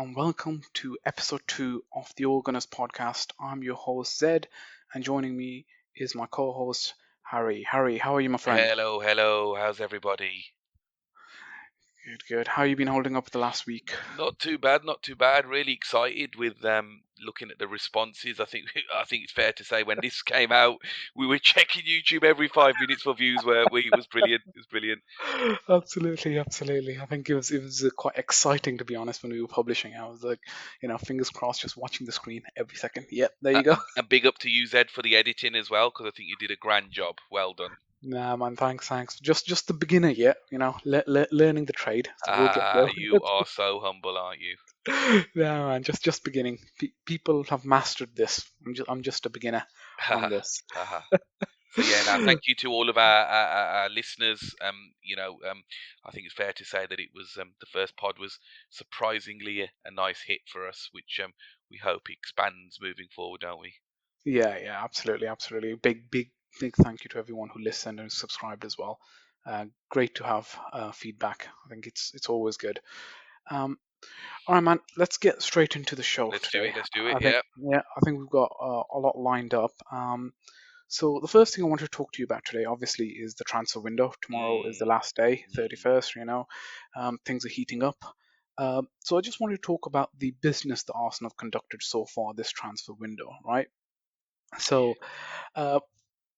and welcome to episode 2 of the Organist podcast. I'm your host, Zed, and joining me is my co host, Harry. Harry, how are you, my friend? Hello, hello. How's everybody? Good, good. How you been holding up the last week? Not too bad, not too bad. Really excited with looking at the responses. I think it's fair to say when this came out, we were checking YouTube every 5 minutes for views, weren't we? It was brilliant. It was brilliant. Absolutely, absolutely. I think it was quite exciting to be honest when we were publishing. I was like, fingers crossed, just watching the screen every second. Yep, there you go. And big up to you, Zed, for the editing as well, because I think you did a grand job. Well done. Nah, man, thanks. Just the beginner yet, learning the trade. So we'll get there. You are so humble, aren't you? No, man, just beginning. People have mastered this. I'm just a beginner on this. So yeah, now thank you to all of our listeners. I think it's fair to say that it was the first pod was surprisingly a nice hit for us, which we hope expands moving forward, don't we? Yeah, absolutely. Big thank you to everyone who listened and subscribed as well. Great to have feedback. I think it's always good. Um, all right, man. Let's get straight into the show Let's do today. it. Let's do it. I think Yeah. I think we've got a lot lined up. So the first thing I want to talk to you about today, obviously, is the transfer window. Tomorrow is the Mm, last day, mm, 31st. Things are heating up. So I just wanted to talk about the business that Arsenal have conducted so far this transfer window, right? yeah. So uh,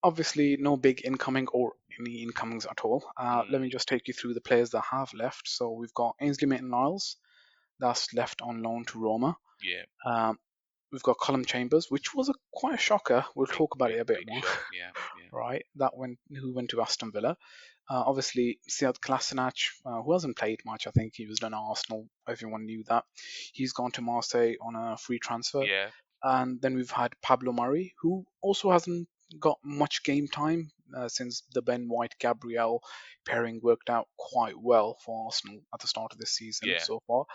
obviously, no big incoming or any incomings at all. Let me Mm, just take you through the players that have left. So we've got Ainsley Maitland-Niles, that's left on loan to Roma. yeah. Um, we've got Colin Chambers, which was quite a shocker. We'll Big, talk about big, it a bit big more. shock. Yeah. Yeah. Right, who went to Aston Villa. Obviously, Sead Kolasinac, who hasn't played much. I think he was done at Arsenal. Everyone knew that. He's gone to Marseille on a free transfer. Yeah. And then we've had Pablo Murray, who also hasn't got much game time since the Ben White Gabriel pairing worked out quite well for Arsenal at the start of this season Yeah. so far.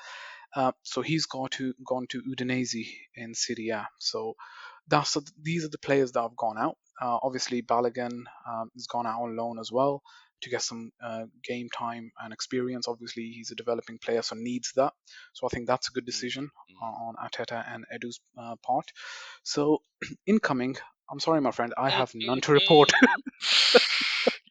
So he's gone to Udinese in Serie A. So these are the players that have gone out. Obviously, Balogun has gone out on loan as well to get some game time and experience. Obviously, he's a developing player, so needs that. So I think that's a good Mm, decision mm. on Ateta and Edu's part. So incoming, I'm sorry, my friend, I Mm, have none mm, to report. mm.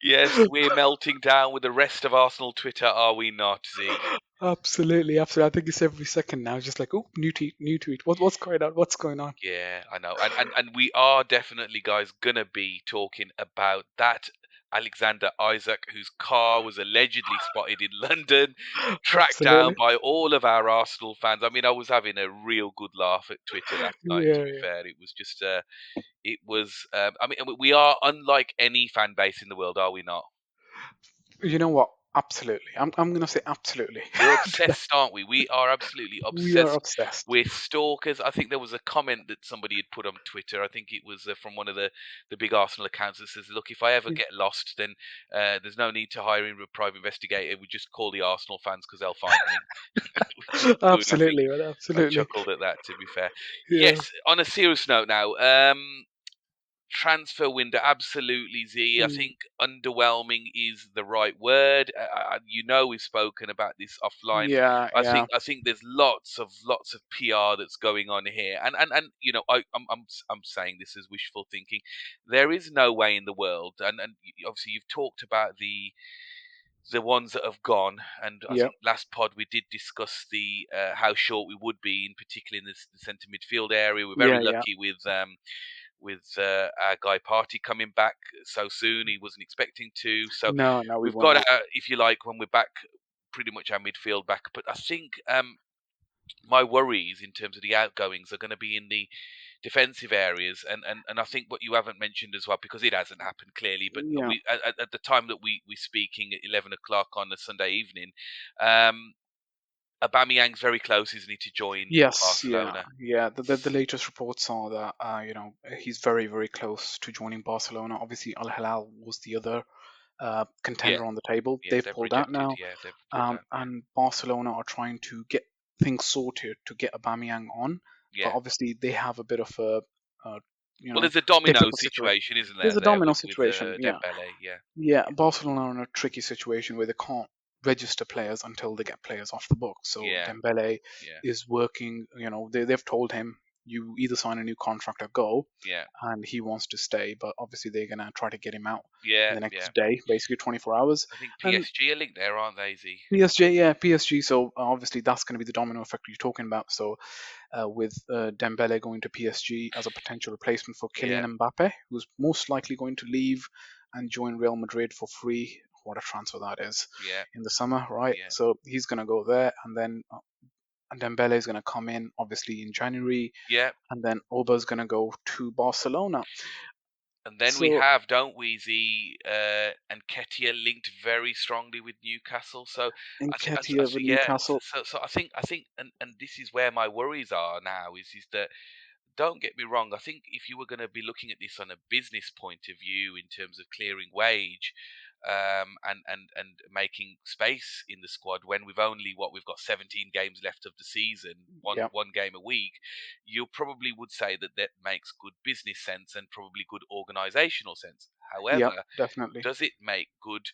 Yes, we're melting down with the rest of Arsenal Twitter, are we not, Z? Absolutely. I think it's every second now, just like, oh, new tweet, new tweet. What's going on? What's going on? Yeah, I know. And we are definitely, guys, gonna be talking about that Alexander Isaac, whose car was allegedly spotted in London, tracked down Absolutely. by all of our Arsenal fans. I mean, I was having a real good laugh at Twitter last night, to Yeah, be yeah. fair. It was just, I mean, we are unlike any fan base in the world, are we not? You know what? Absolutely. I'm gonna say absolutely. We're obsessed, aren't we? We are absolutely We are obsessed. obsessed. We're stalkers. I think there was a comment that somebody had put on Twitter. I think it was from one of the big Arsenal accounts that says, "Look, if I ever get lost, then there's no need to hire a private investigator. We just call the Arsenal fans because they'll find me," which is good. I think Absolutely, man, I absolutely. chuckled at that. To be fair, Yeah. yes. On a serious note, now, transfer window, absolutely, Z. I Mm, think underwhelming is the right word. We've spoken about this offline. yeah, yeah. I think there's lots of PR that's going on here, and I'm saying this as wishful thinking. There is no way in the world, and obviously you've talked about the ones that have gone, and I Yeah. think last pod we did discuss the how short we would be, in particular in the centre midfield area. We're very Yeah, yeah. lucky with our guy Party coming back so soon. He wasn't expecting to. So No, we we've were got not. if you like, when we're back, pretty much our midfield back. But I think my worries in terms of the outgoings are going to be in the defensive areas, and I think what you haven't mentioned as well, because it hasn't happened clearly, but Yeah. we at the time that we speaking at 11 o'clock on a Sunday evening, um, Aubameyang's very close, isn't he, to join Yes, yeah, Barcelona? yeah. The latest reports are that he's very close to joining Barcelona. Obviously, Al Hilal was the other Yeah, contender on the table. yeah, They've they've pulled out rejected. now, Yeah, they've pulled out. Yeah, and Barcelona are trying to get things sorted to get Aubameyang on. But yeah. obviously, they have a bit of a Well, there's a domino difficult situation. situation, isn't There's there, a there domino with situation. Yeah, Dembele? Yeah, yeah. Barcelona are in a tricky situation where they can't register players until they get players off the book. So Yeah. Dembele Yeah. is working. They've told him you either sign a new contract or go, Yeah. and he wants to stay. But obviously they're gonna try to get him out in Yeah. the Yeah. next day, basically 24 hours. I think And PSG are linked there, aren't they, Z? PSG, yeah, PSG. So obviously that's going to be the domino effect you're talking about. So with Dembele going to PSG as a potential replacement for Yeah. Kylian Mbappe, who's most likely going to leave and join Real Madrid for free. What a transfer that is Yeah. in the summer, right? Yeah. So he's going to go there, and then Dembele is going to come in obviously in January, Yeah. and then Auba is going to go to Barcelona. And then we So have, don't we, Z and Ketia linked very strongly with Newcastle. So Nketiah with yeah. Newcastle, So I think, and this is where my worries are now is that don't get me wrong. I think if you were going to be looking at this on a business point of view in terms of clearing wage, and making space in the squad when we've got 17 games left of the season, yeah, one game a week, you probably would say that that makes good business sense and probably good organisational sense. yeah, However, definitely, does it make good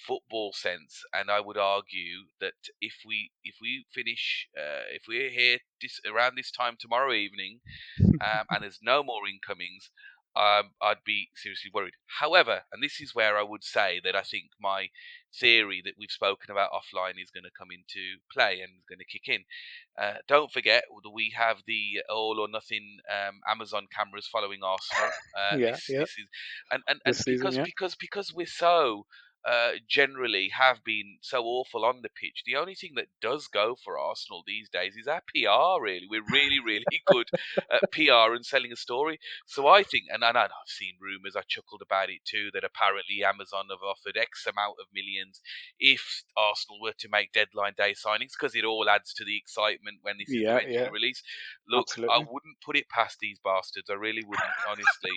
football sense? And I would argue that if we finish if we're here around this time tomorrow evening, and there's no more incomings, I'd be seriously worried. However, and this is where I would say that I think my theory that we've spoken about offline is going to come into play and is going to kick in. Don't forget that we have the all or nothing Amazon cameras following Arsenal. yeah, This yeah, this is and this season, yeah, because we're so generally have been so awful on the pitch. The only thing that does go for Arsenal these days is our PR. Really, we're really, really good at PR and selling a story. So I think, and I've seen rumours. I chuckled about it too. That apparently Amazon have offered X amount of millions if Arsenal were to make deadline day signings, because it all adds to the excitement when this is yeah, eventually yeah, released. Look, I absolutely. wouldn't put it past these bastards. I really wouldn't, honestly.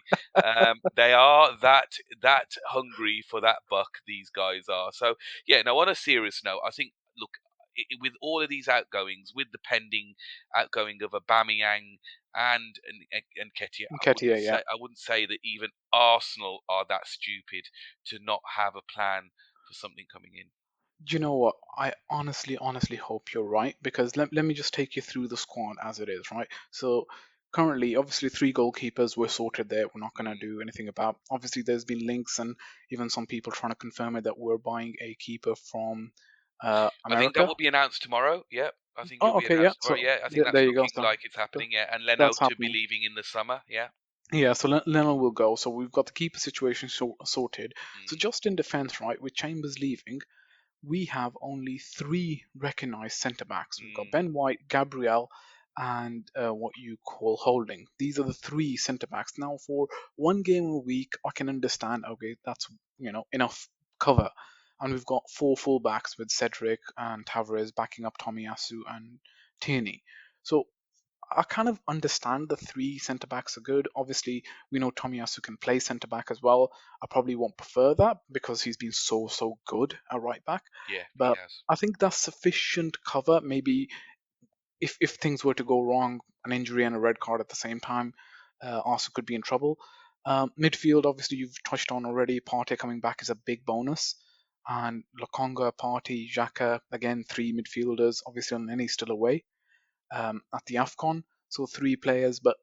They are that hungry for that buck. These guys are. So yeah. Now on a serious note, I think look, with all of these outgoings, with the pending outgoing of Aubameyang and Ketia, Nketiah, yeah. I wouldn't say that even Arsenal are that stupid to not have a plan for something coming in. Do you know what? I honestly hope you're right because let me just take you through the squad as it is, right? So currently, obviously, three goalkeepers were sorted there. We're not going to Mm. do anything about. Obviously, there's been links and even some people trying to confirm it that we're buying a keeper from I think that America. will be announced tomorrow. Yeah, I think it'll Oh, be okay, yeah. announced tomorrow. So Yeah, I think that's there you go. looking So like it's happening. Yeah, and Leno that's to be happening. leaving in the summer. Yeah. Yeah, so Leno will go. So we've got the keeper situation sorted. So Mm. just in defence, right, with Chambers leaving, we have only three recognised centre backs. We've got Mm. Ben White, Gabriel, and what you call Holding. These are the three centre backs. Now, for one game a week, I can understand. Okay, that's enough cover. And we've got four fullbacks with Cedric and Tavares backing up Tomiyasu and Tierney. So I kind of understand the three centre backs are good. Obviously, we know Tomiyasu can play centre back as well. I probably won't prefer that because he's been so good at right back. Yeah, he But has. I think that's sufficient cover. Maybe if things were to go wrong, an injury and a red card at the same time, Arsenal could be in trouble. Midfield, obviously, you've touched on already. Partey coming back is a big bonus. And Lokonga, Partey, Xhaka, again, three midfielders. Obviously, Nenny's still away at the AFCON. So three players, but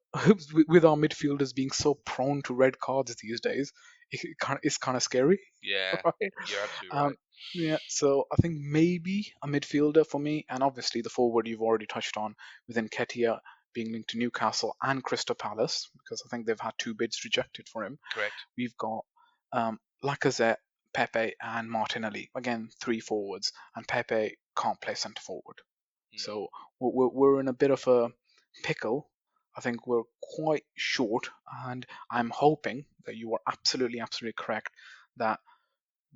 with our midfielders being so prone to red cards these days, it's kind of scary, Yeah, right? you're absolutely Um, right. yeah, so I think maybe a midfielder for me, and obviously the forward you've already touched on with Nketiah being linked to Newcastle and Crystal Palace, because I think they've had two bids rejected for him. Correct. We've got Lacazette, Pepe, and Martinelli. Again, three forwards, and Pepe can't play centre forward. Mm. So we're in a bit of a pickle. I think we're quite short, and I'm hoping that you are absolutely correct that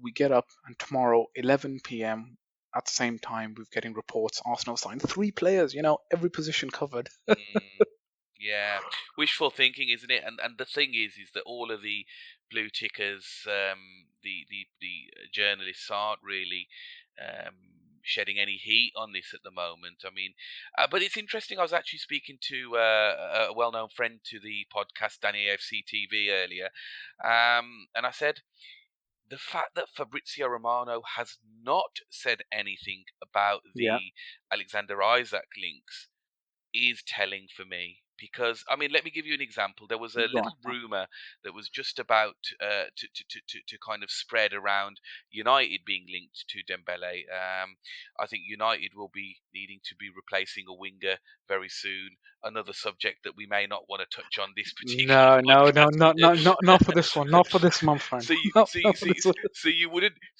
we get up and tomorrow, 11 p.m. at the same time, we're getting reports Arsenal signed three players. Every position covered. Mm. Yeah, wishful thinking, isn't it? And the thing is that all of the blue tickers, the journalists aren't really um, shedding any heat on this at the moment. I mean, but it's interesting. I was actually speaking to a well-known friend to the podcast Danny AFC TV earlier, and I said the fact that Fabrizio Romano has not said anything about Yeah, the Alexander Isaac links is telling for me. Because I mean, let me give you an example. There was a go on. little rumor that was just about to kind of spread around United being linked to Dembele. I think United will be needing to be replacing a winger very soon. Another subject that we may not want to touch on this particular No, no, no, not for this one. podcast. Not for this, my friend. so you Not, so you, not for so this you, one. so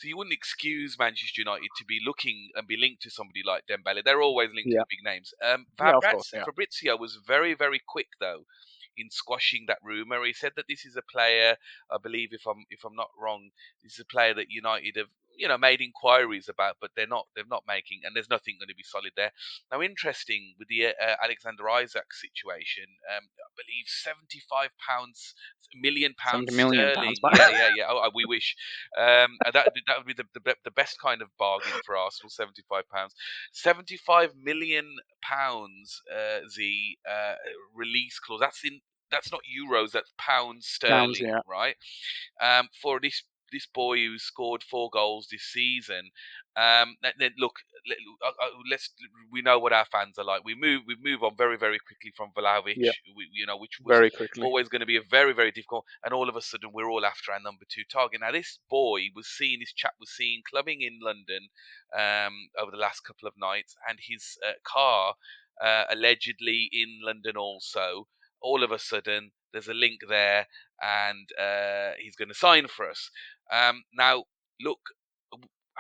you wouldn't excuse Manchester United to be looking and be linked to somebody like Dembele. They're always linked to Yeah, the big names. yeah, of course, yeah. Fabrizio was very very quick though in squashing that rumor. He said that this is a player, I believe, if I'm not wrong, this is a player that United have made inquiries about, but they're not making, and there's nothing going to be solid there. Now, interesting with the Alexander Isaac situation, I believe £75 million 70 million pounds sterling. back. Yeah, yeah, yeah. Oh, we wish. And that would be the best kind of bargain for Arsenal. £75, £75 million. The release clause. That's not euros. That's pounds Pounds, sterling, yeah. right? For this boy who scored 4 goals this season. Look, let's we know what our fans are like. We move on very very quickly from Vlahovic, Yeah, which was very quickly. always going to be a very very difficult. And all of a sudden we're all after our number two target. Now this boy was seen, this chap was seen clubbing in London over the last couple of nights, and his car allegedly in London also. All of a sudden there's a link there, and he's going to sign for us. Now, look,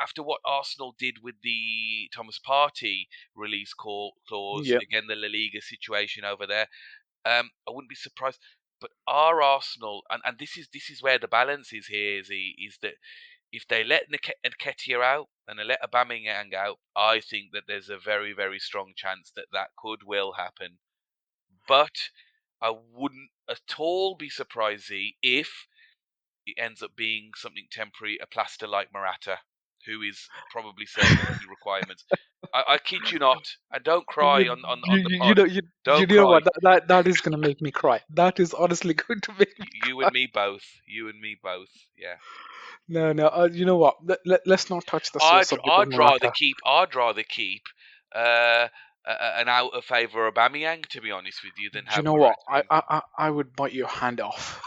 after what Arsenal did with the Thomas Partey release clause, Yeah, again the La Liga situation over there, I wouldn't be surprised. But our Arsenal, and this is where the balance is here, is that if they let Nketiah out and they let Aubameyang out, I think that there's a very very strong chance that that will happen. But I wouldn't at all be surprised if it ends up being something temporary, a plaster like Morata, who is probably serving the requirements. I kid you not, and don't cry you, on the you pod. know, Don't you know cry. what? That is gonna make me cry. That is honestly going to make me You cry. and me both. You and me both. Yeah. No, no. You know what? Let's not touch the subject of Morata. I'd rather keep uh, an out of favour Aubameyang, to be honest with you, than Do you have know what? Morata in. I would bite your hand off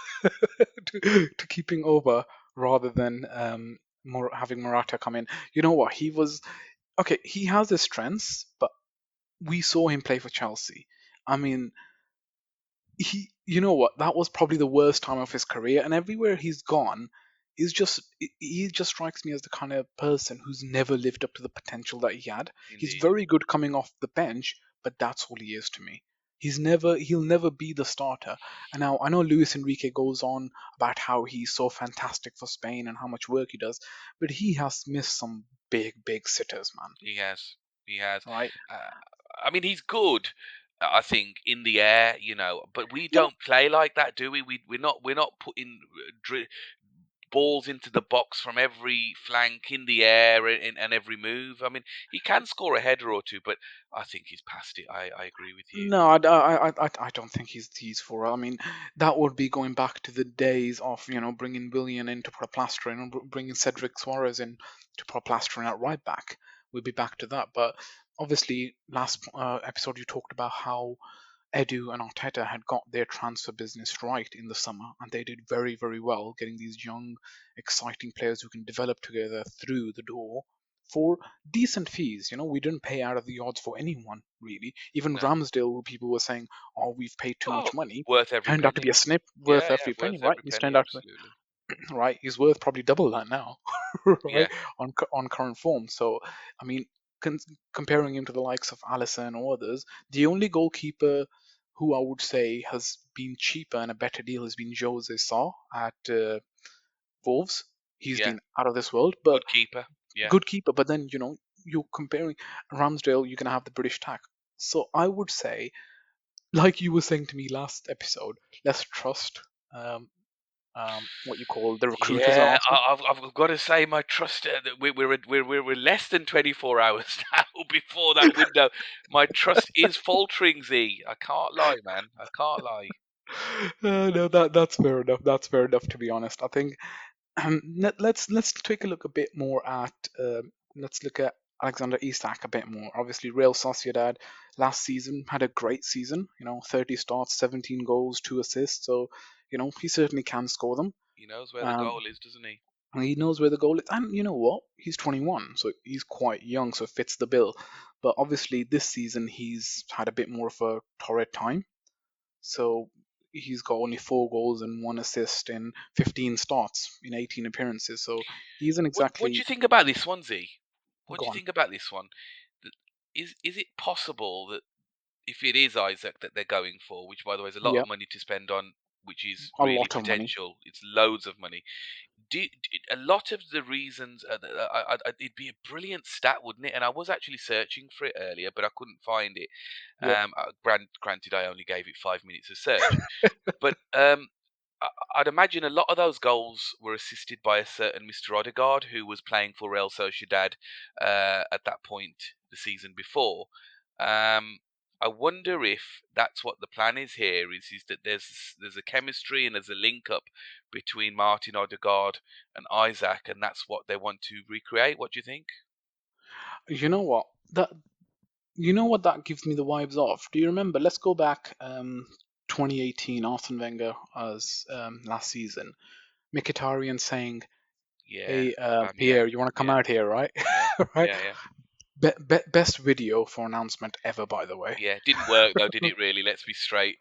to keeping over rather than having Morata come in. You know what? He was okay. He has his strengths, but we saw him play for Chelsea. I mean, you know what, that was probably the worst time of his career, and everywhere he's gone he just strikes me as the kind of person who's never lived up to the potential that he had. He's Indeed. very good coming off the bench, but that's all he is to me. He'll never be the starter. And now I know Luis Enrique goes on about how he's so fantastic for Spain and how much work he does, but he has missed some big sitters, man. He has. He has. Right. Uh, I mean, he's good. I think in the air, but we Yeah. don't play like that, do we? We're not putting balls into the box from every flank in the air and every move. I mean, he can score a header or two, but I think he's past it. I agree with you. No, I don't think he's for. I mean, that would be going back to the days of bringing Willian in to put a plaster in, and bringing Cedric Suarez in to put a plaster in at right back. We'd be back to that. But obviously, last episode you talked about how Edu and Arteta had got their transfer business right in the summer, and they did very well, getting these young, exciting players who can develop together through the door for decent fees. We didn't pay out of the odds for anyone really. Even No. Ramsdale, people were saying, "Oh, we've paid too much Oh, money." worth every Turned out to be penny. a snip, worth Yeah, yeah, every penny, worth right? every He's penny. turned out to Absolutely. right. He's worth probably double that now, Yeah. right? On current form. So, I mean, con- comparing him to the likes of Alisson or others, the only goalkeeper who I would say has been cheaper and a better deal has been Jose Sa at Wolves. He's Yeah. been out of this world, but Good keeper. Yeah. good keeper. But then you're comparing Ramsdale. You're gonna have the British tack. So I would say, like you were saying to me last episode, let's trust what you call the recruiters at Yeah, Arsenal. I've got to say my trust. That we're less than 24 hours now before that window. My trust is faltering. Z, I can't lie, man. I can't lie. No, that's fair enough. That's fair enough. To be honest, I think. let's take a look a bit more at let's look at Alexander Isak a bit more. Obviously, Real Sociedad last season had a great season. 30 starts, 17 goals, 2 assists. So he certainly can score them. He knows where the Um, goal is, doesn't he? and he knows where the goal is, and you know what? He's 21, so he's quite young, so it fits the bill. But obviously, this season he's had a bit more of a torrid time. So he's got only 4 goals and 1 assist in 15 starts in 18 appearances. So he isn't What do you exactly think about this one, Z? What do you gone. think about this one? Is it possible that if it is Isaac that they're going for, which by the way is a lot Yeah, of money to spend on, which is a really lot of money. potential, it's loads of money. A lot of the reasons, it'd be a brilliant stat, wouldn't it? And I was actually searching for it earlier, but I couldn't find it. Yeah, Granted, I only gave it 5 minutes of search, but I'd imagine a lot of those goals were assisted by a certain Mr. Odegaard, who was playing for Real Sociedad at that point the season before. Um, I wonder if that's what the plan is here. Is that there's a chemistry and there's a link up between Martin Odegaard and Isaac, and that's what they want to recreate. What do you think? you know what that that gives me the vibes of. Do you remember? Let's go back 2018, Arsene Wenger as last season. Mkhitaryan saying, Yeah, "Hey, Pierre, Aubameyang. you want to come Yeah, out here, right?" yeah, right. yeah, yeah. Best video for announcement ever, by the way. Yeah, it didn't work though, did it? Really? Let's be straight.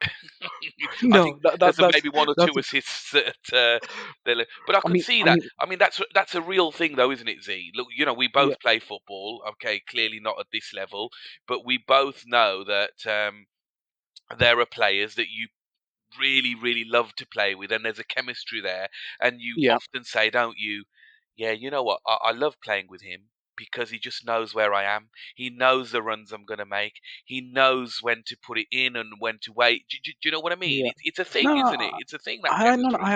I think No, there's maybe one or that's. two assists at but I I could mean, see I that. mean, I mean, that's a real thing though, isn't it, Z? Look, we yeah, both play football. Okay, clearly not at this level, but we both know that there are players that you really, really love to play with, and there's a chemistry there. And you yeah, often say, don't you? Yeah, you know what? I love playing with him because he just knows where I am. He knows the runs I'm going to make. He knows when to put it in and when to wait. Do you know what I mean? yeah. It's a thing, No, isn't it? It's a thing, that no, no, chemistry.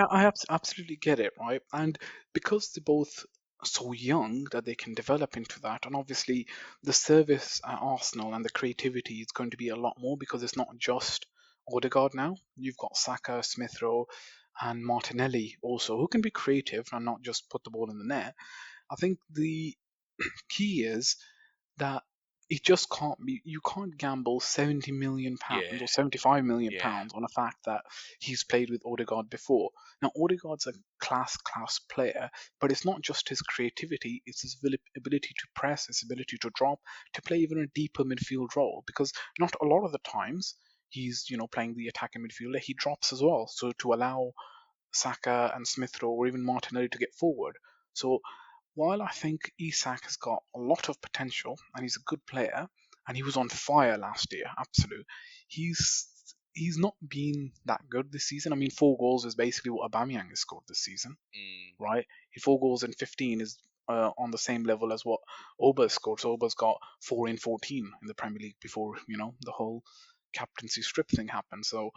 absolutely get it, right? And because they're both so young that they can develop into that, and obviously the service at Arsenal and the creativity is going to be a lot more because it's not just Odegaard now. You've got Saka, Smith Rowe, and Martinelli also, who can be creative and not just put the ball in the net. I think the key is that it just can't be. You can't gamble 70 million pounds Yeah, or 75 million yeah. pounds on the fact that he's played with Odegaard before. Now Odegaard's a class player, but it's not just his creativity; it's his ability to press, his ability to drop, to play even a deeper midfield role. Because not a lot of the times he's playing the attacking midfielder, he drops as well, so to allow Saka and Smith Rowe or even Martinelli to get forward. So while I think Isak has got a lot of potential and he's a good player and he was on fire last year, absolute, he's he's not been that good this season. I mean, 4 goals is basically what Aubameyang has scored this season, Mm, right? 4 goals in 15 is on the same level as what Auba scored. So Auba's got 4 in 14 in the Premier League before the whole captaincy strip thing happened. So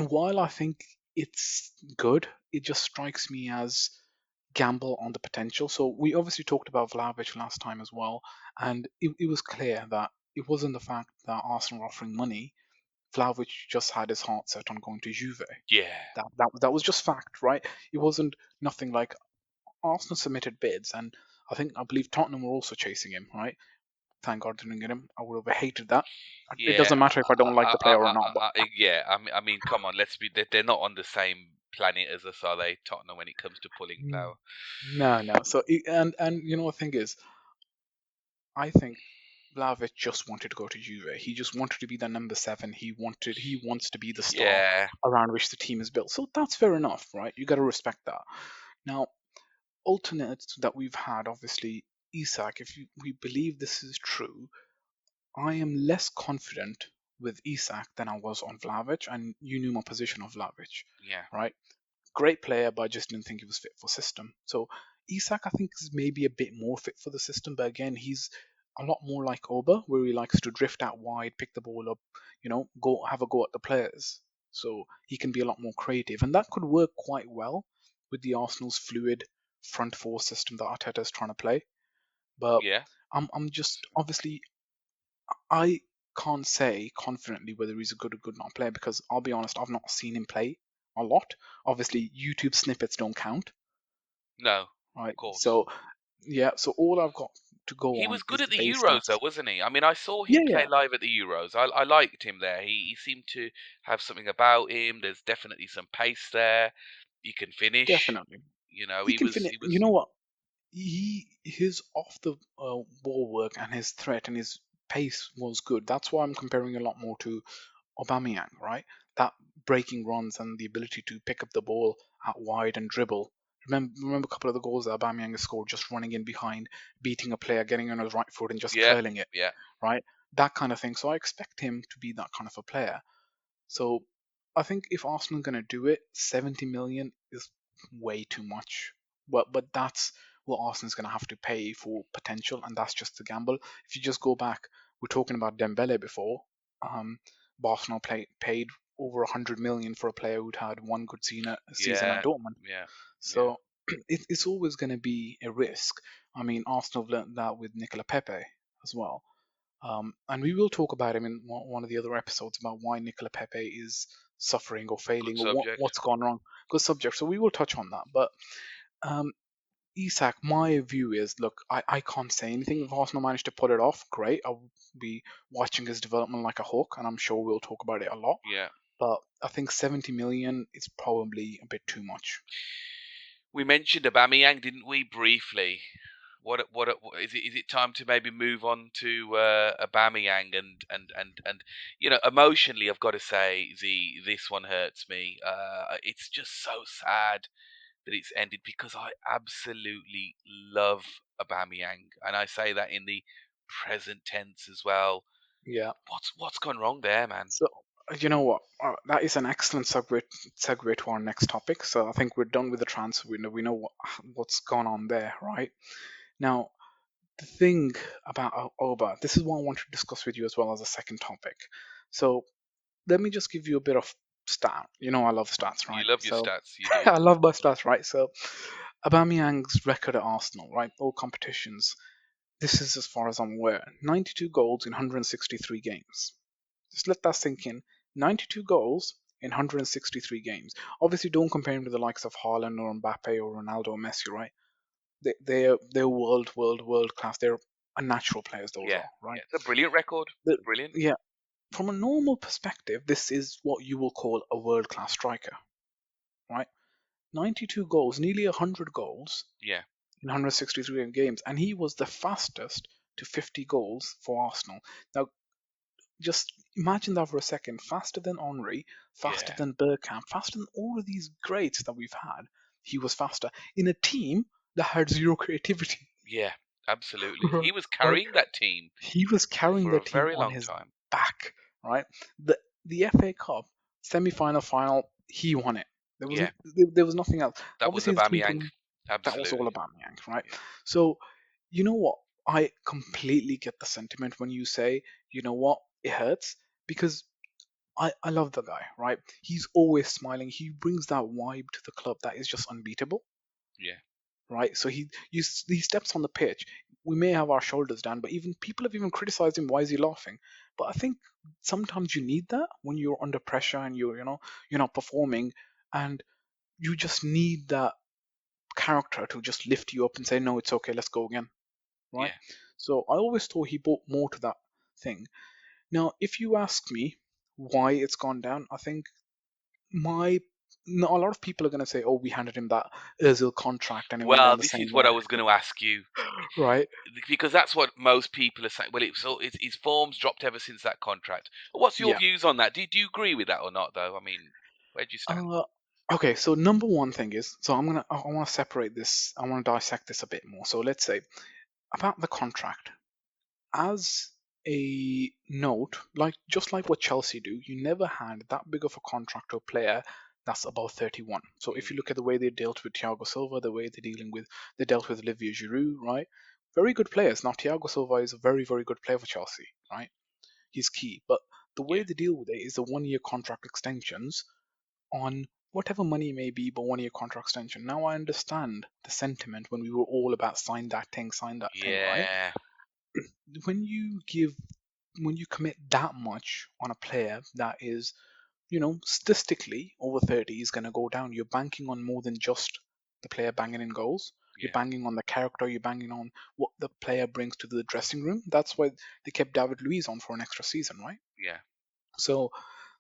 while I think it's good, it just strikes me as gamble on the potential. So we obviously talked about Vlahovic last time as well, and it was clear that it wasn't the fact that Arsenal were offering money. Vlahovic just had his heart set on going to Juve. yeah. That was just fact, right? It wasn't nothing like Arsenal submitted bids, and I believe Tottenham were also chasing him, right? Thank God they didn't get him. I would have hated that. It Yeah, doesn't matter if I don't like the player or not, but yeah. I mean, come on. Let's be. They're not on the same planet as us, are they, Tottenham, when it comes to pulling mm, power? no, no. So and the thing is, I think Vlahovic just wanted to go to Juve. He just wanted to be the number 7. He wants to be the star Yeah, around which the team is built. So that's fair enough, right? You got to respect that. Now, alternates that we've had, obviously, Isak. If we believe this is true, I am less confident with Isak than I was on Vlahovic, and you knew my position on Vlahovic, yeah, right? Great player, but I just didn't think he was fit for system. So Isak, I think, is maybe a bit more fit for the system, but again, he's a lot more like Auba, where he likes to drift out wide, pick the ball up, go have a go at the players. So he can be a lot more creative, and that could work quite well with the Arsenal's fluid front four system that Arteta's trying to play. But yeah. I'm just obviously I can't say confidently whether he's a good or good not player because I'll be honest, I've not seen him play a lot. Obviously, YouTube snippets don't count. No, right? of course. So yeah, so all I've got to go He on was good is at the the base Euros, though, stats. wasn't he? I mean, I saw Yeah, him play yeah, live at the Euros. I liked him there. He seemed to have something about him. There's definitely some pace there. He can finish. definitely. You know, He he can was finish. he You was know what? His off the ball work and his threat and his pace was good. That's why I'm comparing a lot more to Aubameyang, right? That breaking runs and the ability to pick up the ball out wide and dribble. Remember a couple of the goals that Aubameyang has scored, just running in behind, beating a player, getting on his right foot and just yeah, curling it, yeah. right? That kind of thing. So I expect him to be that kind of a player. So I think if Arsenal are going to do it, 70 million is way too much. But that's what Arsenal's going to have to pay for potential, and that's just a gamble. If you just go back, we're talking about Dembele before. Um, Arsenal paid over 100 million for a player who'd had one good season at Yeah, Dortmund. yeah, yeah, So it's always going to be a risk. I mean, Arsenal have learned that with Nicola Pepe as well. And we will talk about him in one of the other episodes about why Nicola Pepe is suffering or good failing or subject. what's gone wrong. Good subject. So we will touch on that. But um, Isak, my view is look, I can't say anything. If Arsenal manage to pull it off, great. I'll be watching his development like a hawk, and I'm sure we'll talk about it a lot. Yeah. But I think 70 million is probably a bit too much. We mentioned Aubameyang, didn't we, briefly? What is it? Is it time to maybe move on to Aubameyang and you know, emotionally, I've got to say, this one hurts me. It's just so sad that it's ended because I absolutely love Aubameyang, and I say that in the present tense as well. Yeah. What's gone wrong there, man? So you know what? That is an excellent segue to our next topic. So I think we're done with the transfer. We know what's gone on there, right? Now, the thing about Auba, this is what I want to discuss with you as well as a second topic. So let me just give you a bit of stat. You know I love stats, You right? love your So stats, you do. I love my stats, right? So Aubameyang's record at Arsenal, right? All competitions. This is as far as I'm aware. 92 goals in 163 games. Just let that sink in. 92 goals in 163 games. Obviously, don't compare him to the likes of Haaland or Mbappe or Ronaldo or Messi, right? They're world class. They're unnatural players. Those Yeah, are right. yeah. It's a brilliant record. The, Brilliant. yeah, from a normal perspective, this is what you will call a world class striker, right? 92 goals, nearly 100 goals Yeah, in 163 games, and he was the fastest to 50 goals for Arsenal. Now, just imagine that for a second. Faster than Henry, faster yeah, than Bergkamp, faster than all of these greats that we've had. He was faster in a team that had zero creativity. yeah. Absolutely. He was Right? carrying that team He was carrying for the a team very on long his time. back. Right? The FA Cup semi-final, final, he won it. Yeah, There was nothing else. that was Obviously, the team Aubameyang. couldn't. That was all Absolutely. about Yang, right? Yeah, So, you know what? I completely get the sentiment when you say, you know what, it hurts because I love the guy, right? He's always smiling. He brings that vibe to the club that is just unbeatable, yeah, right? So he steps on the pitch. We may have our shoulders down, but even people have even criticized him. Why is he laughing? But I think sometimes you need that when you're under pressure and you're not performing, and you just need that character to just lift you up and say, no, it's okay, let's go again, right? yeah. So I always thought he brought more to that thing. Now, if you ask me why it's gone down, I think my no, a lot of people are going to say, "Oh, we handed him that Özil contract and it went Well, down the this same is what way," I was going to ask you right? because that's what most people are saying. Well, his form's dropped ever since that contract. What's your Yeah. views on that? Do you agree with that or not, though? I mean, where do you stand? Uh, okay. So number one thing is, so I want to separate this. I want to dissect this a bit more. So let's say about the contract. As a note, like just like what Chelsea do, you never had that big of a contract to a player that's above 31. So if Mm, you look at the way they dealt with Thiago Silva, the way they dealt with Olivier Giroud, right? Very good players. Now Thiago Silva is a very good player for Chelsea, right? He's key, but the way yeah, they deal with it is the 1 year contract extensions on whatever money may be, but 1 year contract extension. Now I understand the sentiment when we were all about sign that thing, right? yeah, When you give when you commit that much on a player that is, statistically over 30 is going to go down, you're banking on more than just the player banging in goals. You're Yeah. banging on the character. You're banging on what the player brings to the dressing room. That's why they kept David Luiz on for an extra season, right? Yeah. So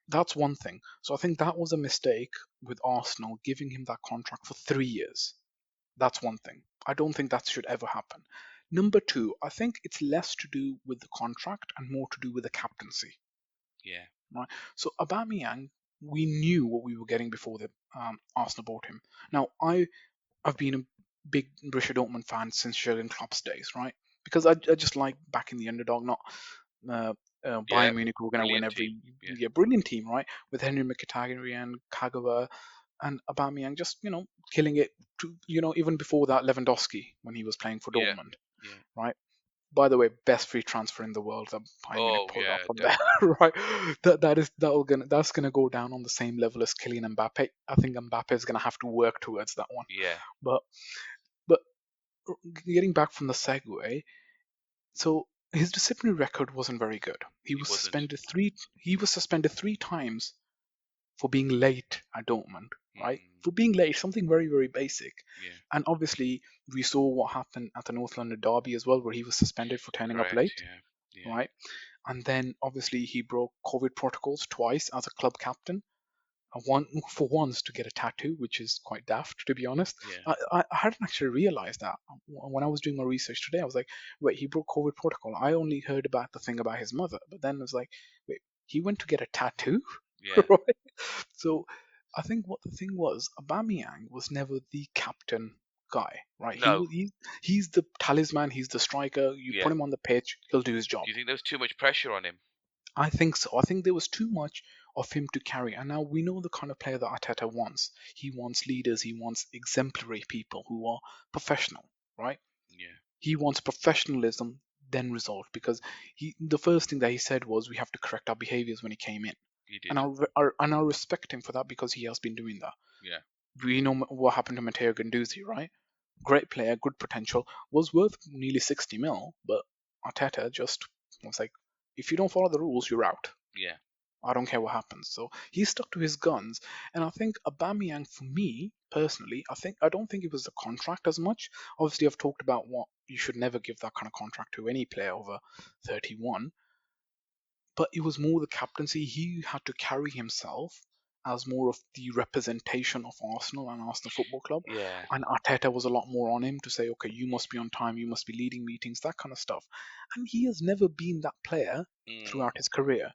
that's one thing. So I think that was a mistake with Arsenal giving him that contract for 3 years. That's one thing. I don't think that should ever happen. Number two, I think it's less to do with the contract and more to do with the captaincy. Yeah. Right? So Aubameyang, we knew what we were getting before the Arsenal bought him. Now I've been a big Borussia Dortmund fan since Jurgen Klopp's days, right? Because I just like backing the underdog, not uh, Yeah. Bayern Munich who are going to win Brilliant team. every Yeah. year. Brilliant team, right? With Henry Mkhitaryan, Kagawa, and Aubameyang just killing it. Even before that, Lewandowski when he was playing for Yeah. Dortmund, Yeah. right? By the way, best free transfer in the world that Bayern Munich Oh pulled off yeah, from there, definitely. right? That's gonna go down on the same level as Kylian Mbappe. I think Mbappe is gonna have to work towards that one. Yeah. But but getting back from the segue, so his disciplinary record wasn't very good. He It was wasn't. suspended three. He was suspended 3 times for being late at Dortmund, right? Mm, For being late, something very, very basic. yeah. And obviously, we saw what happened at the North London derby as well, where he was suspended for turning up Correct. late, Yeah. Yeah. right? And then obviously he broke COVID protocols twice as a club captain. One for once to get a tattoo, which is quite daft, to be honest. Yeah. I hadn't actually realized that when I was doing my research today. I was like, wait, he broke COVID protocol. I only heard about the thing about his mother, but then it was like, wait, he went to get a tattoo, Yeah. right? So I think what the thing was, Aubameyang was never the captain guy, right? No. He's the talisman. He's the striker. You Yeah. put him on the pitch, he'll do his job. Do you think there was too much pressure on him? I think so. I think there was too much of him to carry. And now we know the kind of player that Arteta wants. He wants leaders, he wants exemplary people who are professional, right? Yeah. He wants professionalism, then result. Because the first thing that he said was we have to correct our behaviors when he came in. He And did. I respect him for that because he has been doing that. Yeah. We know what happened to Matteo Guendouzi, right? Great player, good potential, was worth nearly 60 mil, but Arteta just was like, if you don't follow the rules, you're out. Yeah. I don't care what happens. So he stuck to his guns, and I think Aubameyang, for me personally, I don't think it was the contract as much. Obviously, I've talked about what you should never give that kind of contract to any player over 31, but it was more the captaincy. He had to carry himself as more of the representation of Arsenal and Arsenal Football Club, Yeah. and Arteta was a lot more on him to say, okay, you must be on time, you must be leading meetings, that kind of stuff. And he has never been that player Mm, throughout his career.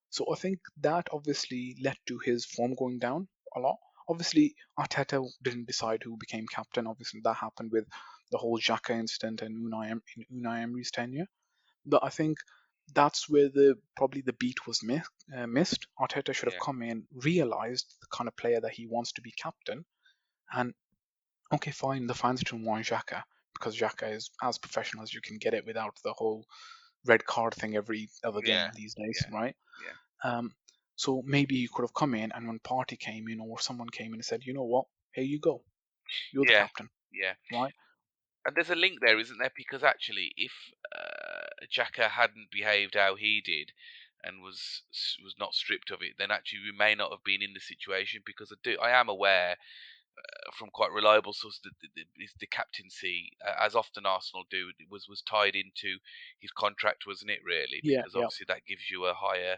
So I think that obviously led to his form going down a lot. Obviously, Arteta didn't decide who became captain. Obviously, that happened with the whole Xhaka incident and Unai Emery's tenure. But I think that's where the probably the beat was missed. Arteta should have yeah. come in, realized the kind of player that he wants to be captain, and okay, fine, the fans don't want Xhaka because Xhaka is as professional as you can get it without the whole red card thing every other Yeah. game these days, Yeah. right? Yeah. Um, so maybe you could have come in, and when Party came in or someone came in and said, you know what, here you go, you're the Yeah. captain, Yeah. right? And there's a link there, isn't there? Because actually, if Xhaka hadn't behaved how he did, and was not stripped of it, then actually we may not have been in the situation. Because I am aware from quite reliable sources that the captaincy, as often Arsenal do, was tied into his contract, wasn't it? Really, Yeah, because yeah, obviously that gives you a higher.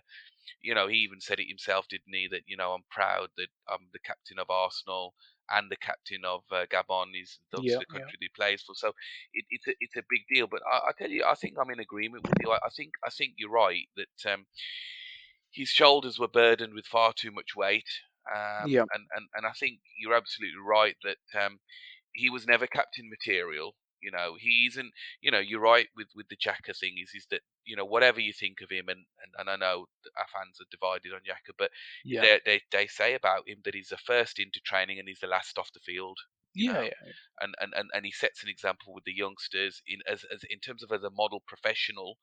He even said it himself, didn't he? That I'm proud that I'm the captain of Arsenal and the captain of Gabon is yeah, obviously the yeah, country that he plays for. So it's a big deal. But I tell you, I think I'm in agreement with you. I think you're right that his shoulders were burdened with far too much weight. yeah, And I think you're absolutely right that he was never captain material. He isn't. You're right with the Jacka thing. Is that whatever you think of him, and I know that our fans are divided on Jacka, but yeah, they say about him that he's the first into training and he's the last off the field. You yeah, know, yeah, and he sets an example with the youngsters as in terms of as a model professional.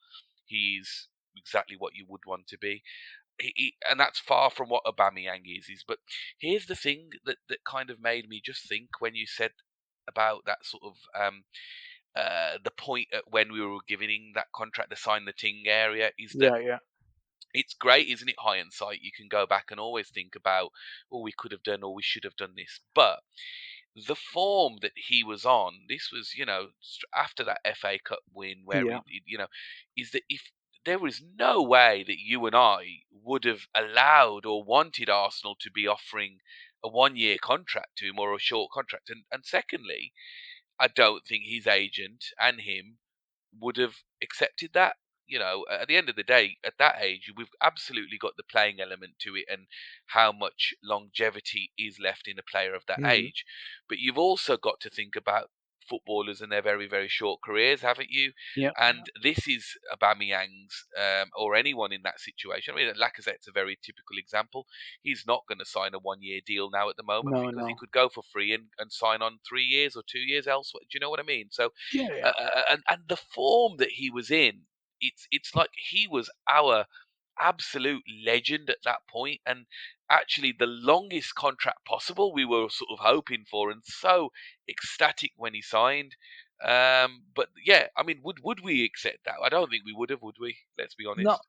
He's exactly what you would want to be. And that's far from what Aubameyang is. But here's the thing that kind of made me just think when you said about that sort of the point at when we were giving him that contract to sign the Ting area is that yeah, yeah, it's great, isn't it? Hindsight, you can go back and always think about, oh, we could have done or we should have done this. But the form that he was on, this was, after that FA Cup win where Yeah. is that if there was no way that you and I would have allowed or wanted Arsenal to be offering a 1 year contract to him or a short contract. And secondly, I don't think his agent and him would have accepted that. At the end of the day, at that age, we've absolutely got the playing element to it and how much longevity is left in a player of that Hmm. age. But you've also got to think about footballers and their very, very short careers, haven't you? Yeah. And this is Aubameyang's, or anyone in that situation. I mean, Lacazette's a very typical example. He's not going to sign a 1 year deal now at the moment No, because he no. could go for free and sign on 3 years or 2 years elsewhere. Do you know what I mean? So Yeah, yeah. and the form that he was in, it's like he was our absolute legend at that point, and actually the longest contract possible we were sort of hoping for, and so ecstatic when he signed. But yeah, I mean, would we accept that? I don't think we would have, would we? Let's be No, honest.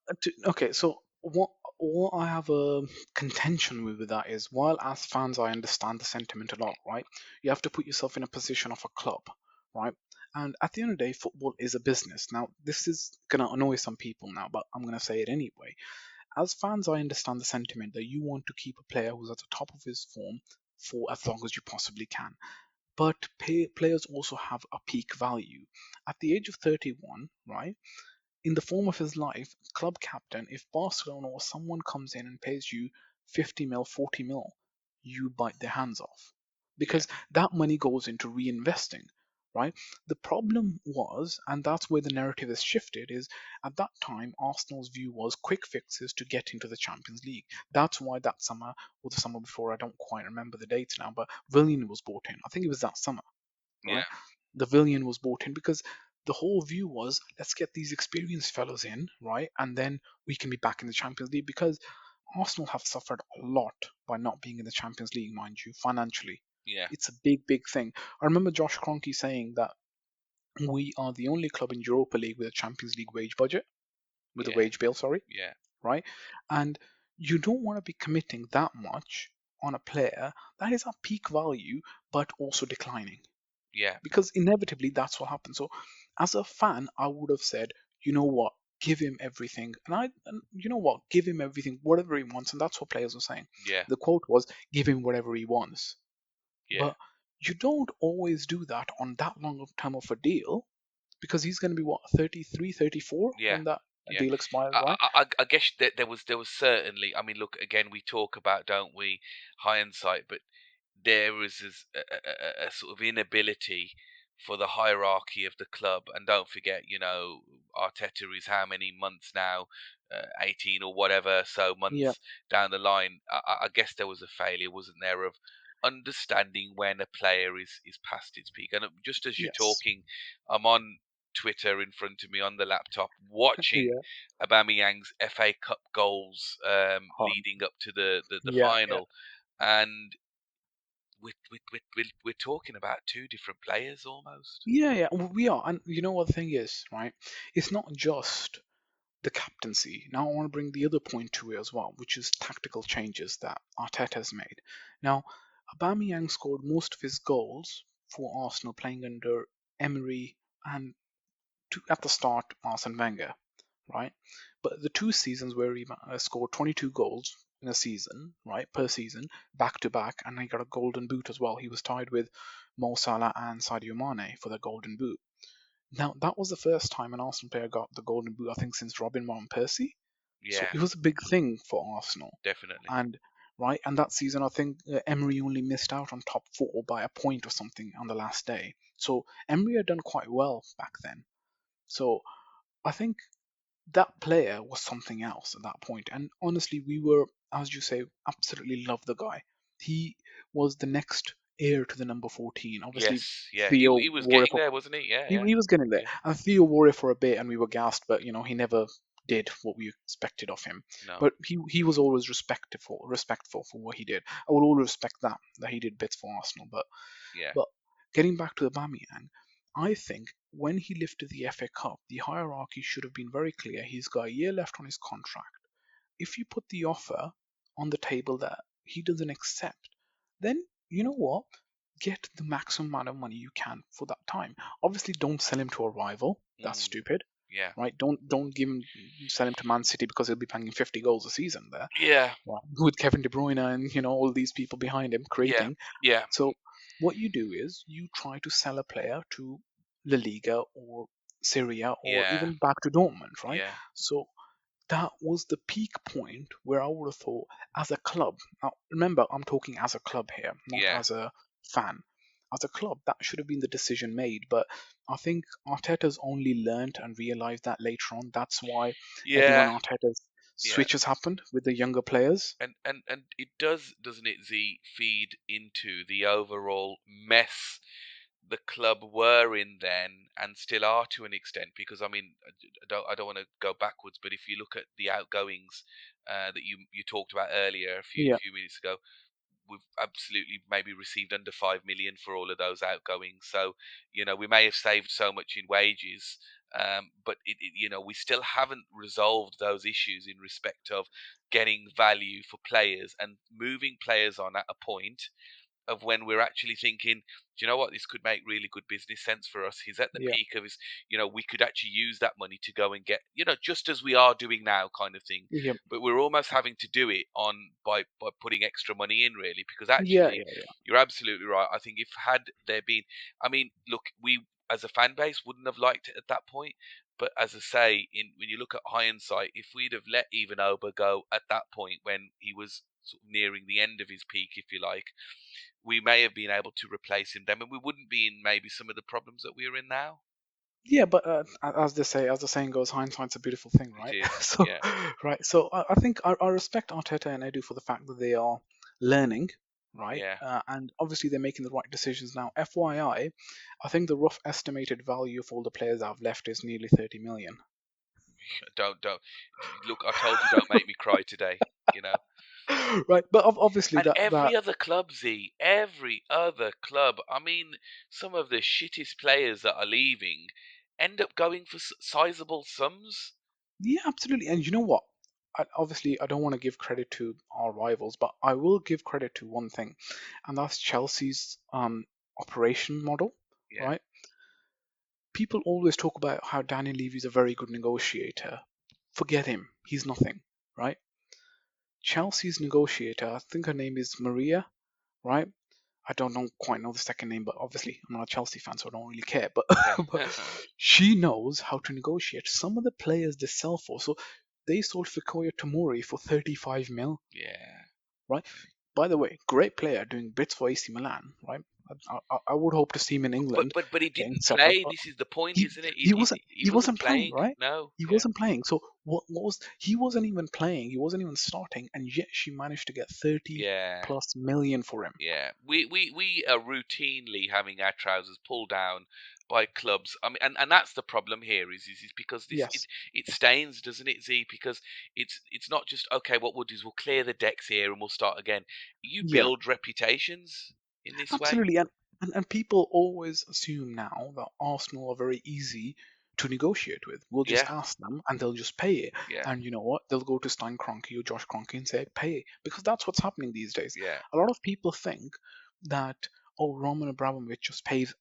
okay. So what I have a contention with that is, while as fans I understand the sentiment a lot, right? You have to put yourself in a position of a club, right? And at the end of the day, football is a business. Now, this is gonna annoy some people now, but I'm gonna say it anyway. As fans, I understand the sentiment that you want to keep a player who's at the top of his form for as long as you possibly can. But players also have a peak value. At the age of 31, right? In the form of his life, club captain, if Barcelona or someone comes in and pays you 50 mil, 40 mil, you bite their hands off. Yeah, Because that money goes into reinvesting, right? The problem was, and that's where the narrative has shifted, is at that time, Arsenal's view was quick fixes to get into the Champions League. That's why that summer, or the summer before, I don't quite remember the dates now, but Villian was brought in. I think it was that summer, yeah, right? The Villian was brought in because the whole view was, let's get these experienced fellows in, right? And then we can be back in the Champions League, because Arsenal have suffered a lot by not being in the Champions League, mind you, financially. yeah, It's a big, big thing. I remember Josh Kroenke saying that we are the only club in Europa League with a Champions League wage budget, with a yeah, wage bill, sorry, yeah, right? And you don't want to be committing that much on a player that is at peak value but also declining, yeah, because inevitably that's what happens. So, as a fan, I would have said, you know what, give him everything, and you know what, give him everything, whatever he wants, and that's what players were saying. yeah, The quote was, "Give him whatever he wants," yeah, but you don't always do that on that long of term of a deal, because he's going to be what, 33, 34 yeah. when that Yeah, deal expires, right? I guess that there was certainly. I mean, look again. We talk about, don't we, hindsight, but there was a sort of inability for the hierarchy of the club. And don't forget, Arteta is how many months now, 18 or whatever so Yeah, months down the line. I guess there was a failure, wasn't there, of understanding when a player is past its peak. And just as you're yes, talking, I'm on Twitter in front of me on the laptop watching yeah, Aubameyang's FA Cup goals, um, leading up to the yeah, yeah. final, and we're talking about two different players almost. Yeah, yeah, we are. And you know what the thing is, right? It's not just the captaincy. Now I want to bring the other point to it as well, which is tactical changes that Arteta has made. Now, Aubameyang scored most of his goals for Arsenal playing under Emery and at the start Arsene Wenger, right? But the two seasons where he scored 22 goals in a season, right, per season, back to back, and he got a golden boot as well. He was tied with Mo Salah and Sadio Mane for the golden boot. Now, that was the first time an Arsenal player got the Golden Boot, I think, since Robin Van Persie. So Yeah, it was a big thing for Arsenal. definitely. And right, and that season, I think Emery only missed out on top four by a point or something on the last day. So Emery had done quite well back then. So I think that player was something else at that point. And honestly, we were, as you say, absolutely love the guy. He was the next heir to the number 14. Obviously, Yes, yeah. Theo He was wore it getting for there, wasn't he? Yeah, he, yeah, he was getting there. yeah. And Theo wore it for a bit, and we were gassed, but he never did what we expected of him. No, But he was always respectful for what he did. I will always respect that he did bits for Arsenal. But yeah, but getting back to the Aubameyang, I think when he lifted the FA Cup, the hierarchy should have been very clear. He's got a year left on his contract. If you put the offer on the table that he doesn't accept, then you know what? get the maximum amount of money you can for that time. Obviously, don't sell him to a rival. That's Mm, stupid, yeah. right? Don't give him sell him to Man City because he'll be banging 50 goals a season there, Yeah. right? With Kevin De Bruyne and all these people behind him Yeah. creating. Yeah. So what you do is you try to sell a player to La Liga or Syria or Yeah. even back to Dortmund, right? Yeah. So that was the peak point where I would have thought, as a club, now remember, I'm talking as a club here, not Yeah. as a fan. As a club, that should have been the decision made, but I think Arteta's only learned and realized that later on. That's why maybe when Yeah. Arteta's Yeah. switches happened with the younger players. And it does, doesn't it, Z, feed into the overall mess the club were in then and still are to an extent, because I mean, I don't want to go backwards, but if you look at the outgoings that you talked about earlier a Yeah, few minutes ago, we've absolutely maybe received under 5 million for all of those outgoings. So, we may have saved so much in wages, but we still haven't resolved those issues in respect of getting value for players and moving players on at a point of when we're actually thinking, do you know what, this could make really good business sense for us. He's at the yeah, peak of his, we could actually use that money to go and get, just as we are doing now, kind of thing. yeah, But we're almost having to do it on by putting extra money in, really, because yeah, actually, yeah, yeah. you're absolutely right. I think if had there been, I mean, look, we as a fan base wouldn't have liked it at that point. But as I say, when you look at hindsight, if we'd have let even Auba go at that point when he was sort of nearing the end of his peak, if you like, we may have been able to replace him then, and we wouldn't be in maybe some of the problems that we're in now. Yeah, but as they say, as the saying goes, hindsight's a beautiful thing, It right? is, So, yeah, right. So I think I respect Arteta and Edu for the fact that they are learning, right? yeah. And obviously they're making the right decisions now. FYI, I think the rough estimated value of all the players I've left is nearly 30 million. Don't look. I told you, don't make me cry today. You know. Right, but obviously And that every other club, Z, every other club. I mean, some of the shittest players that are leaving end up going for sizable sums. yeah, absolutely. And you know what? Obviously, I don't want to give credit to our rivals, but I will give credit to one thing, and that's Chelsea's operation model, Yeah, right? People always talk about how Daniel Levy is a very good negotiator. Forget him. He's nothing, right? Chelsea's negotiator, I think her name is Maria, right? I don't know quite know the second name, but obviously I'm not a Chelsea fan, so I don't really care. But yeah, but she knows how to negotiate. Some of the players they sell for, so they sold Fikayo Tomori for 35 mil, yeah. right? By the way, great player doing bits for AC Milan, right? I would hope to see him in But England but but he getting didn't set up. play. This is the point, he isn't it? he wasn't He he wasn't wasn't playing, playing. right? No. He Yeah. wasn't playing. So what was he wasn't even playing. He wasn't even starting, and yet she managed to get 30 Yeah. plus million for him. Yeah, we are routinely having our trousers pulled down by clubs. I mean, and that's the problem here is because Yes. it stains, doesn't it, Z? Because it's not just okay. What we'll do is we'll clear the decks here and we'll start again. You Yeah. build reputations in this way. Absolutely, and people always assume now that Arsenal are very easy to negotiate with. We'll just Yeah, ask them, and they'll just pay it. yeah, And you know what? They'll go to Stein Kroenke or Josh Kroenke and say, "Pay," because that's what's happening these days. yeah, A lot of people think that Roman Abramovich just pays.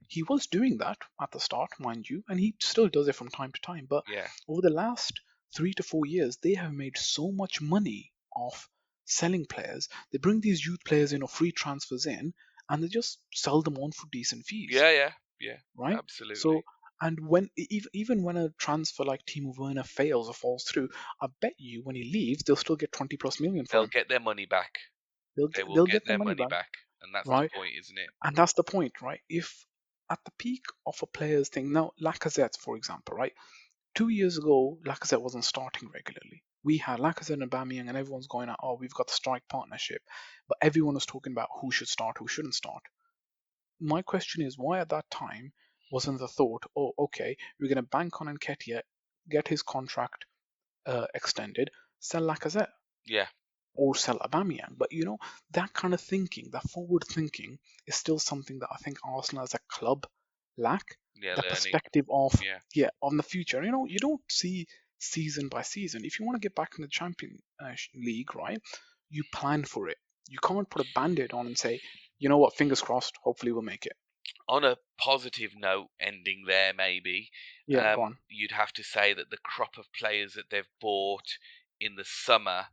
He was doing that at the start, mind you, and he still does it from time to time. But yeah, over the last 3 to 4 years, they have made so much money off selling players. They bring these youth players in or free transfers in, and they just sell them on for decent fees, yeah, yeah, yeah. right? Absolutely. So, and when even when a transfer like Timo Werner fails or falls through, I bet you when he leaves, they'll still get 20 plus million for They'll him. get their money back. They will They'll get get their their money money back, back, and that's the right? point, isn't it? And that's the point, right? If at the peak of a player's thing, now Lacazette, for example, right? 2 years ago, Lacazette wasn't starting regularly. We had Lacazette and Aubameyang, and everyone's going, "Oh, we've got the strike partnership," but everyone was talking about who should start, who shouldn't start. My question is, why at that time wasn't the thought, oh, okay, we're going to bank on Nketiah, get his contract extended, sell Lacazette Yeah, or sell Aubameyang? But that kind of thinking, that forward thinking, is still something that I think Arsenal as a club lack. yeah, The learning. perspective of, Yeah. yeah, on the future. You don't see season by season. If you want to get back in the Champion League, right, you plan for it. You can't put a band-aid on and say, you know what? Fingers crossed. Hopefully, we'll make it. On a positive note, ending there maybe, Yeah, go on. you'd have to say that the crop of players that they've bought in the summer,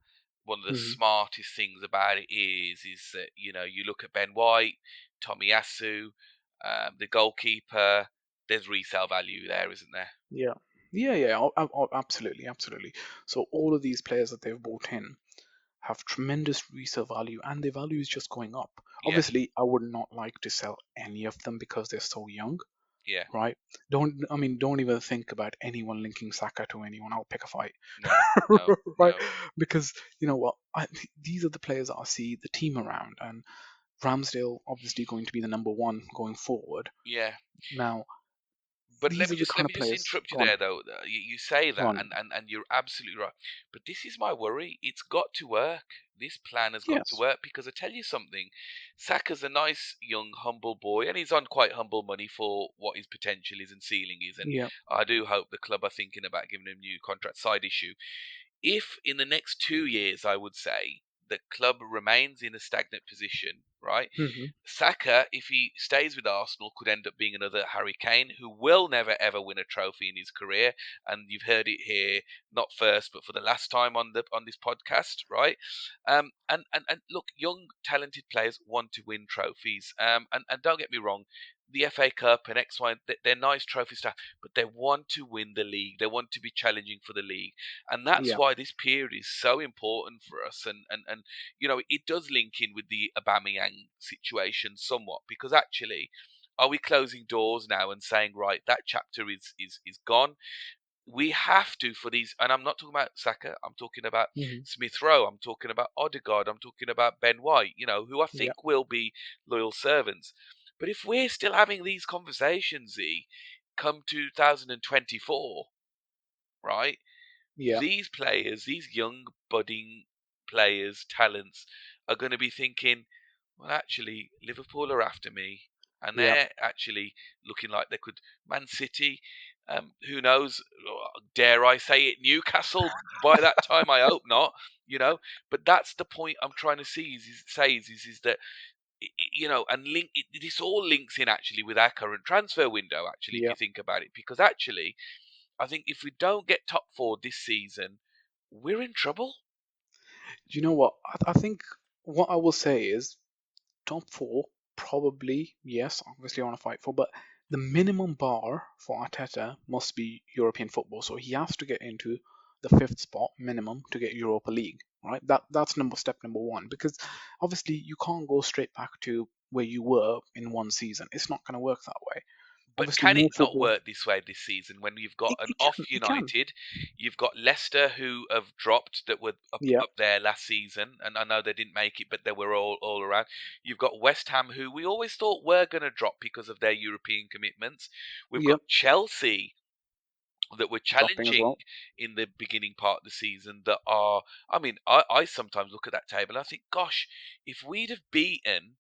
one of the Hmm. smartest things about it is that you look at Ben White, Tomiyasu, the goalkeeper. There's resale value there, isn't there? Yeah, yeah. Absolutely, absolutely. So all of these players that they've bought in have tremendous resale value, and their value is just going up. Yeah, Obviously, I would not like to sell any of them because they're so young, yeah. right? Don't even think about anyone linking Saka to anyone. I'll pick a fight, No, no, right? no. Because you know what, these are the players that I see the team around, and Ramsdale obviously going to be the number one going forward. Yeah. Now, But these are the let kind me of just players. interrupt you Go on, there, though. You say go that, on. and you're absolutely right. But this is my worry. It's got to work. This plan has got to Yes. work because I tell you something. Saka's a nice young humble boy, and he's on quite humble money for what his potential is and ceiling is. And Yeah. I do hope the club are thinking about giving him a new contract. Side issue. If in the next 2 years, I would say the club remains in a stagnant position, right? Hmm. Saka, if he stays with Arsenal, could end up being another Harry Kane who will never ever win a trophy in his career. And you've heard it here, not first, but for the last time on this podcast, right? And look, young talented players want to win trophies. And don't get me wrong, the FA Cup and X, Y, they're nice trophies to have, but they want to win the league. They want to be challenging for the league, and that's Yeah. why this period is so important for us. And it does link in with the Aubameyang situation somewhat because actually, are we closing doors now and saying right that chapter is gone? We have to for these, and I'm not talking about Saka. I'm talking about Hmm. Smith Rowe. I'm talking about Odegaard. I'm talking about Ben White. Who I Yeah. think will be loyal servants. But if we're still having these conversations, Z, come 2024, right? Yeah. These players, these young budding players, talents, are going to be thinking, well, actually, Liverpool are after me, and Yeah. they're actually looking like they could. Man City, who knows? Dare I say it? Newcastle. By that time, I hope not. But that's the point I'm trying to see. Is that and this all links in actually with our current transfer window. Actually, if Yeah. you think about it, because actually, I think if we don't get top four this season, we're in trouble. You know what? I think what I will say is top four, probably, yes, obviously I want to fight for, but the minimum bar for Arteta must be European football. So he has to get into the fifth spot minimum to get Europa League, right? That's step number one, because obviously you can't go straight back to where you were in one season. It's not going to work that way. But Obviously, can more it not football. work this way this season when you've got It, an it off can, it can. United, you've got Leicester who have dropped that were Yeah, up there last season, and I know they didn't make it, but they were all around. You've got West Ham who we always thought were going to drop because of their European commitments. We've yeah, got Chelsea that were dropping as challenging well. in the beginning part of the season that are I mean I sometimes look at that table and I think gosh if we'd have beaten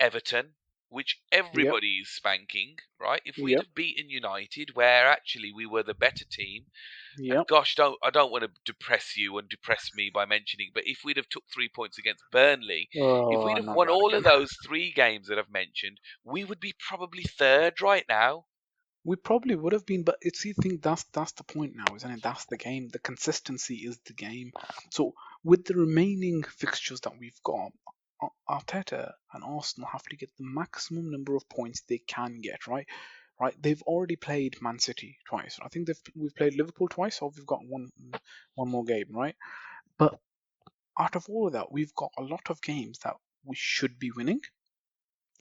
Everton, which Yep, everybody is spanking, right? If we'd yep, have beaten United, where actually we were the better team, and yep. gosh, I don't want to depress you and depress me by mentioning, but if we'd have took 3 points against Burnley, if we'd Oh, have not won that all of again. those three games that I've mentioned, we would be probably third right now. We probably would have been, but it's you think that's the point now, isn't it? That's the game. The consistency is the game. So with the remaining fixtures that we've got, Arteta and Arsenal have to get the maximum number of points they can get, right? Right? They've already played Man City twice. I think we've played Liverpool twice, or we've got one more game, right? But out of all of that, we've got a lot of games that we should be winning,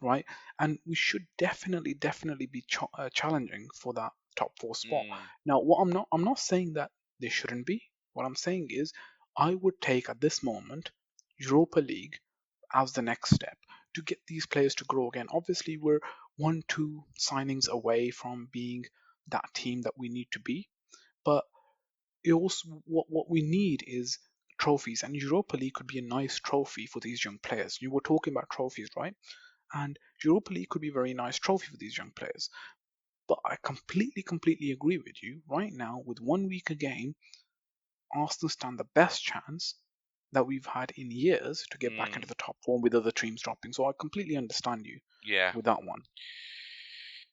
right? And we should definitely be challenging for that top four spot. Mm, Now, what I'm not saying that they shouldn't be. What I'm saying is, I would take at this moment Europa League as the next step to get these players to grow again. Obviously, we're 1-2 signings away from being that team that we need to be, but it also what we need is trophies, and Europa League could be a nice trophy for these young players. You were talking about trophies, right? And Europa League could be a very nice trophy for these young players. But I completely agree with you. Right now, with 1 week a game, Arsenal stand the best chance. that we've had in years to get back into Mm, the top form with other teams dropping. So I completely understand you yeah. with that one.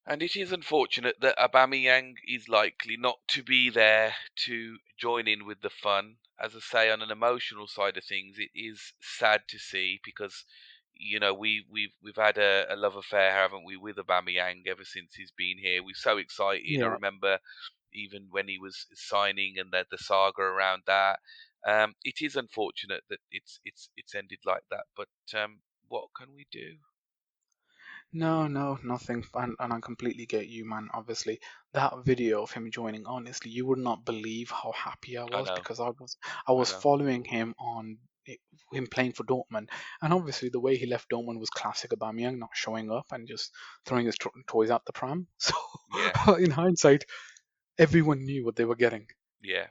And it is unfortunate that Aubameyang is likely not to be there to join in with the fun. As I say, on an emotional side of things, it is sad to see because we've had a love affair, haven't we, with Aubameyang ever since he's been here. We're so excited. I Yeah. remember even when he was signing and the saga around that. It is unfortunate that it's ended like that, but what can we do? No, no, nothing. And I completely get you, man. Obviously, that video of him joining, honestly, you would not believe how happy I I was know, because I was I know. following him on him playing for Dortmund, and obviously the way he left Dortmund was classic Aubameyang, not showing up and just throwing his toys out the pram. So, Yeah, in hindsight, everyone knew what they were getting. yeah.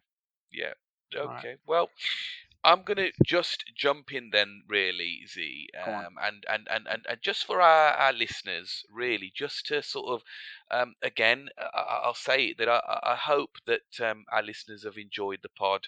Yeah. Right, Okay. Well, I'm gonna just jump in then, really, Z, go on. and just for our listeners, really, just to sort of, again, I'll say that I hope that our listeners have enjoyed the pod.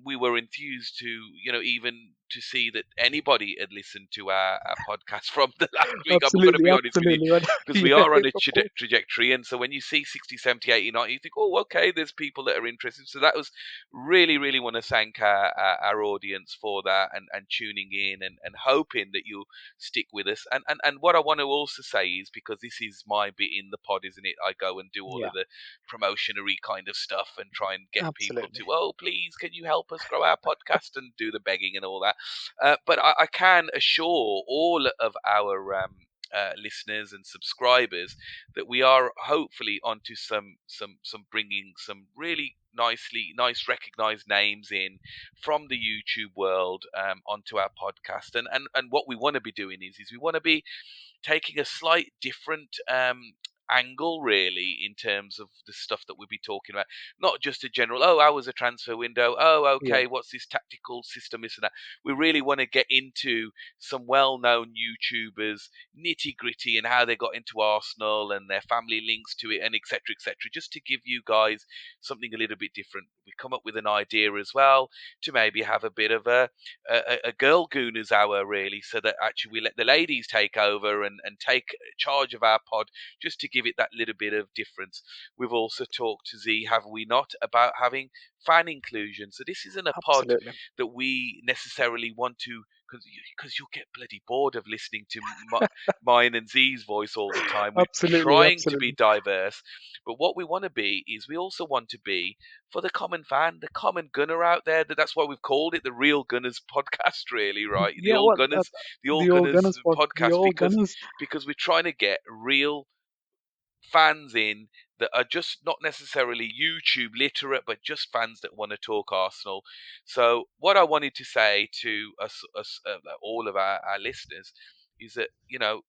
We were enthused to, even to see that anybody had listened to our podcast from the last week. I'm going to Absolutely, be honest with you, absolutely, man. because we Yeah, are on a of course. trajectory, and so when you see 60, 70, 80, 90, you think, oh, okay, there's people that are interested. So that was really, really want to thank our audience for that and tuning in and hoping that you'll stick with us. And what I want to also say is, because this is my bit in the pod, isn't it? I go and do all Yeah, of the promotionary kind of stuff and try and get people to, absolutely. oh, please, can you help us grow our podcast and do the begging and all that. But I can assure all of our listeners and subscribers that we are hopefully onto some bringing some really nice recognized names in from the YouTube world onto our podcast. And what we want to be doing is we want to be taking a slight different angle, really, in terms of the stuff that we'll be talking about. Not just a general, oh, how was a transfer window? Oh, Yeah, okay, what's this tactical system, this and that. We really want to get into some well-known YouTubers, nitty-gritty, and how they got into Arsenal and their family links to it, and etc., etc., just to give you guys something a little bit different. We come up with an idea as well to maybe have a bit of a girl gooners hour, really, so that actually we let the ladies take over and take charge of our pod, just to give it that little bit of difference. We've also talked to Z, have we not, about having fan inclusion. So this isn't a pod absolutely. that we necessarily want to, because you'll get bloody bored of listening to mine and Z's voice all the time. We're Absolutely, trying to be absolutely. diverse, but what we want to be is we also want to be for the common fan, the common gunner out there. That's why we've called it the Real Gunners podcast, really, right? Yeah, well, The All the old Gunners Gunners, what the podcast, old Gunners. because we're trying to get real fans in that are just not necessarily YouTube literate, but just fans that want to talk Arsenal. So, what I wanted to say to all of our listeners is that,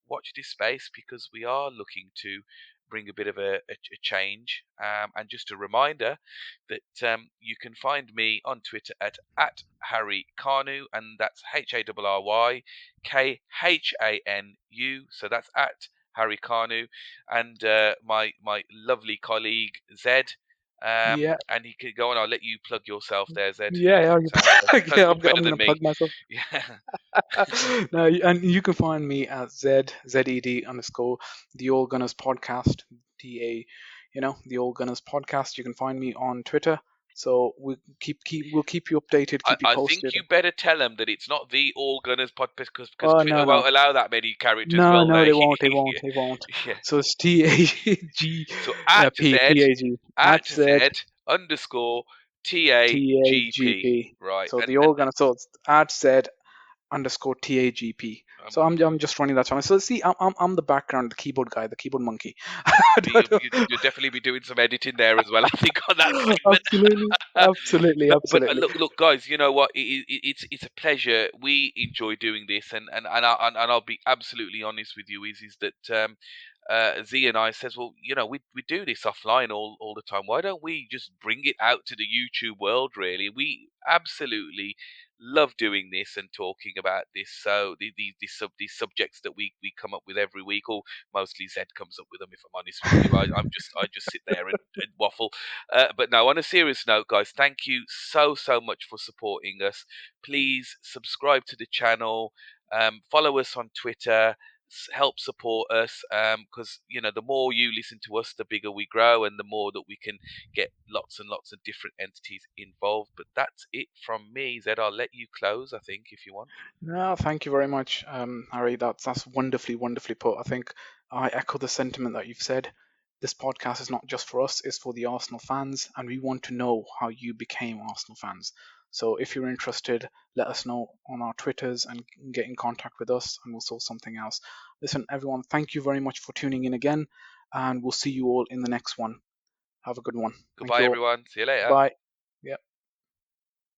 watch this space, because we are looking to bring a bit of a change. And just a reminder that you can find me on Twitter at Harry Kanu, and that's HarryKhanu. So that's at Harry Kanu, and my lovely colleague Zed. Yeah, And he could go on. I'll let you plug yourself there, Zed. yeah, yeah. Sounds Yeah, much better I'm than gonna me. plug myself. Yeah. No, and you can find me at ZED underscore the Old Gunners podcast. The Old Gunners podcast. You can find me on Twitter. So we'll keep you updated, keep you I think posted. you better tell them that it's not the All Gunners podcast, because Oh no, Twitter no, won't allow that many characters, no, will no, they? they won't, they won't, they won't. Yeah. So it's TAG So at P Z PAG at at Z Z underscore TAGP. TAGP. Right. So the And Old Gunners. So it's at Z underscore TAGP. So I'm just running that channel. So see, I'm the background, the keyboard guy, the keyboard monkey. you'll definitely be doing some editing there as well, I think, on that segment. Absolutely, absolutely, But absolutely. look, guys, you know what? It's a pleasure. We enjoy doing this, and I'll be absolutely honest with you. Is that Z and I says, well, we do this offline all the time. Why don't we just bring it out to the YouTube world? Really, we absolutely love doing this and talking about this. So these subjects that we come up with every week, or mostly Zed comes up with them. If I'm honest with you, I just sit there and waffle. But no, on a serious note, guys, thank you so much for supporting us. Please subscribe to the channel. Follow us on Twitter. Help support us, because the more you listen to us, the bigger we grow, and the more that we can get lots and lots of different entities involved. But that's it from me. Zed, I'll let you close, I think, if you want. No, thank you very much, Harry. That's wonderfully put. I think I echo the sentiment that you've said. This podcast is not just for us; it's for the Arsenal fans, and we want to know how you became Arsenal fans. So if you're interested, let us know on our Twitters and get in contact with us, and we'll sort something else. Listen, everyone, thank you very much for tuning in again, and we'll see you all in the next one. Have a good one. Thank Goodbye, you all. everyone. See you later. Bye.